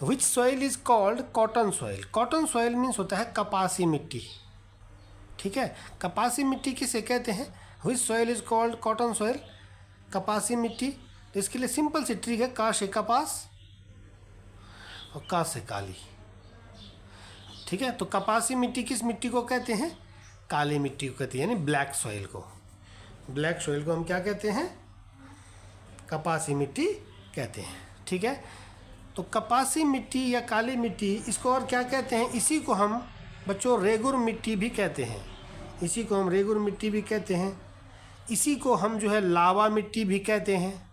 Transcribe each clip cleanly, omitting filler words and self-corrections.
Which soil is called cotton soil. Cotton soil means होता है कपासी मिट्टी, ठीक है। कपासी मिट्टी किसे कहते हैं? Which soil is called cotton soil, कपासी मिट्टी। तो इसके लिए सिंपल सी ट्रिक है, का से कपास और का से काली, ठीक है। तो कपासी मिट्टी किस मिट्टी को कहते हैं? काली मिट्टी को कहते हैं, यानी ब्लैक सॉइल को। ब्लैक सॉइल को हम क्या कहते हैं? कपासी मिट्टी कहते हैं, ठीक है। तो कपासी मिट्टी या काली मिट्टी, इसको और क्या कहते हैं? इसी को हम बच्चों रेगुर मिट्टी भी कहते हैं, इसी को हम रेगुर मिट्टी भी कहते हैं। इसी को हम जो है लावा मिट्टी भी कहते हैं,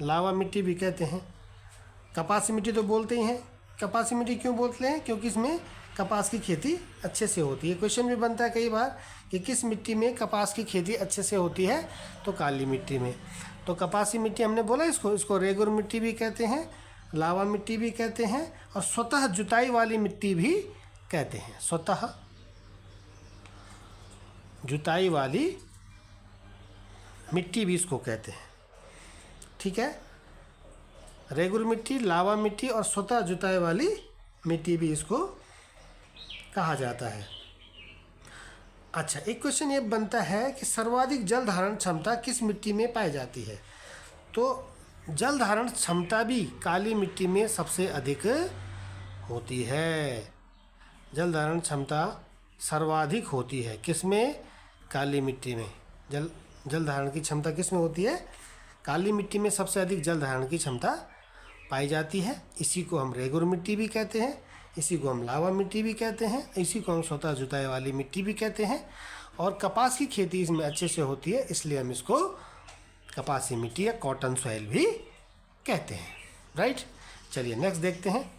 लावा मिट्टी भी कहते हैं। कपासी मिट्टी तो बोलते ही हैं। कपासी मिट्टी क्यों बोलते हैं? क्योंकि इसमें कपास की खेती अच्छे से होती है। क्वेश्चन भी बनता है कई बार कि किस मिट्टी में कपास की खेती अच्छे से होती है, तो काली मिट्टी में। तो कपासी मिट्टी हमने बोला इसको रेगुर मिट्टी भी कहते हैं, लावा मिट्टी भी कहते हैं, और स्वतः जुताई वाली मिट्टी भी कहते हैं। स्वतः जुताई वाली मिट्टी भी इसको कहते हैं, ठीक है। रेगुर मिट्टी, लावा मिट्टी और स्वतः जुताई वाली मिट्टी भी इसको कहा जाता है। अच्छा, एक क्वेश्चन ये बनता है कि सर्वाधिक जल धारण क्षमता किस मिट्टी में पाई जाती है? तो जल धारण क्षमता भी काली मिट्टी में सबसे अधिक होती है। जल धारण क्षमता सर्वाधिक होती है किसमें? काली मिट्टी में। जल धारण की क्षमता किस में होती है? काली मिट्टी में सबसे अधिक जल धारण की क्षमता पाई जाती है। इसी को हम रेगुर मिट्टी भी कहते हैं, इसी को हम लावा मिट्टी भी कहते हैं, इसी को हम स्वतः जुताई वाली मिट्टी भी कहते हैं। और कपास की खेती इसमें अच्छे से होती है, इसलिए हम इसको कपासी मिट्टी या कॉटन सॉइल भी कहते हैं, राइट। चलिए नेक्स्ट देखते हैं।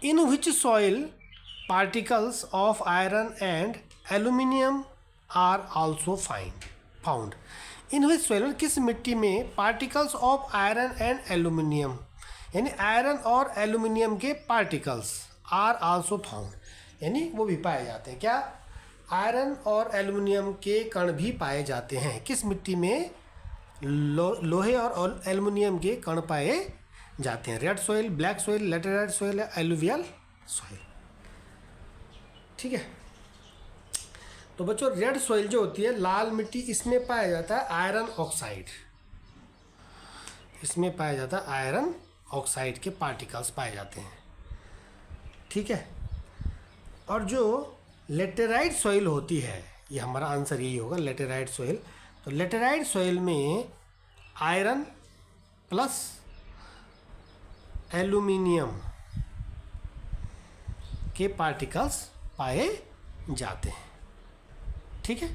In which soil particles of iron and aluminium are also found. In which soil, किस मिट्टी में particles of iron and aluminium, यानी आयरन और एल्यूमिनियम के पार्टिकल्स आर आल्सो फाउंड, यानी वो भी पाए जाते हैं। क्या? आयरन और एल्यूमिनियम के कण भी पाए जाते हैं। किस मिट्टी में? लोहे और एल्यूमिनियम के कण पाए जाते हैं। Red soil, black soil, laterite soil, alluvial soil, ठीक है। तो बच्चों रेड सॉइल जो होती है, लाल मिट्टी, इसमें पाया जाता है आयरन ऑक्साइड, इसमें पाया जाता है आयरन ऑक्साइड के पार्टिकल्स पाए जाते हैं, ठीक है। और जो लेटेराइट सॉइल होती है, ये हमारा आंसर यही होगा, लेटेराइट सॉइल। तो लेटेराइट सॉइल में आयरन प्लस एल्यूमिनियम के पार्टिकल्स पाए जाते हैं, ठीक है।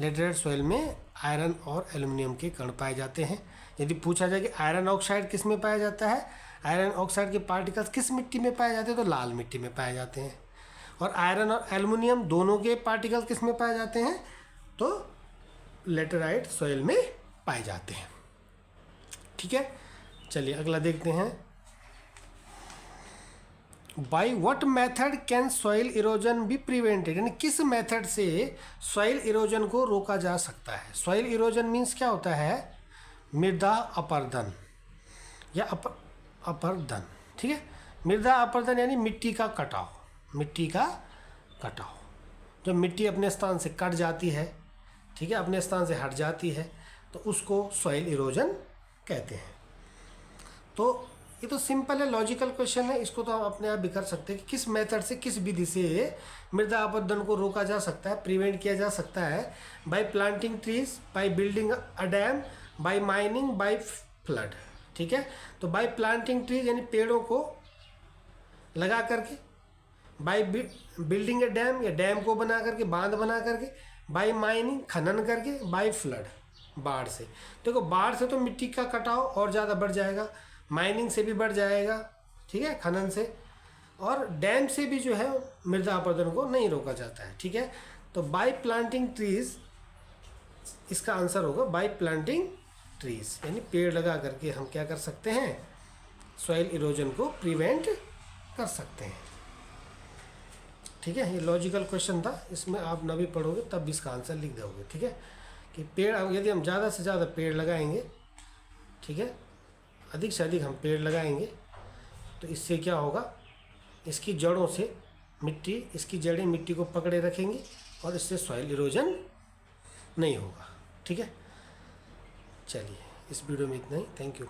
लेटेराइट सॉइल में आयरन और एल्यूमिनियम के कण पाए जाते हैं। यदि पूछा जाए कि आयरन ऑक्साइड किस में पाया जाता है, आयरन ऑक्साइड के पार्टिकल्स किस मिट्टी में पाए जाते हैं, तो लाल मिट्टी में पाए जाते हैं। और आयरन और एल्यूमिनियम दोनों के पार्टिकल्स किस में पाए जाते हैं, तो लेटेराइट सॉइल में पाए जाते हैं, ठीक है। चलिए अगला देखते हैं। By what method can soil erosion be prevented, यानी किस मेथड से सॉइल इरोजन को रोका जा सकता है। सॉइल इरोजन मीन्स क्या होता है? मृदा अपरदन या अपरदन, ठीक है। मृदा अपरदन यानी मिट्टी का कटाव, मिट्टी का कटाव। जब मिट्टी अपने स्थान से कट जाती है, ठीक है, अपने स्थान से हट जाती है, तो उसको सॉइल इरोजन कहते हैं। तो ये तो सिंपल है, लॉजिकल क्वेश्चन है, इसको तो हम अपने आप भी कर सकते हैं कि किस मेथड से, किस विधि से मृदा अपरदन को रोका जा सकता है, प्रिवेंट किया जा सकता है। By planting trees, by building a dam, by mining, by flood, ठीक है। तो बाय प्लांटिंग ट्रीज यानी पेड़ों को लगा करके, बाय बिल्डिंग अ डैम या डैम को बना करके, बांध बना करके, बाय माइनिंग खनन करके, बाय फ्लड बाढ़ से। देखो बाढ़ से तो मिट्टी का कटाव और ज़्यादा बढ़ जाएगा, माइनिंग से भी बढ़ जाएगा, ठीक है, खनन से, और डैम से भी जो है मृदा अपरदन को नहीं रोका जाता है, ठीक है। तो बाय प्लांटिंग ट्रीज इसका आंसर होगा, बाय प्लांटिंग ट्रीज यानी पेड़ लगा करके हम क्या कर सकते हैं, सॉइल इरोजन को प्रिवेंट कर सकते हैं, ठीक है। ये लॉजिकल क्वेश्चन था, इसमें आप न भी पढ़ोगे तब भी इसका आंसर लिख दोगे, ठीक है। कि पेड़, यदि हम ज़्यादा से ज़्यादा पेड़ लगाएंगे, ठीक है, अधिक से अधिक हम पेड़ लगाएंगे तो इससे क्या होगा, इसकी जड़ों से मिट्टी, इसकी जड़ें मिट्टी को पकड़े रखेंगी और इससे सॉइल इरोजन नहीं होगा। ठीक है, चलिए इस वीडियो में इतना ही। Thank you.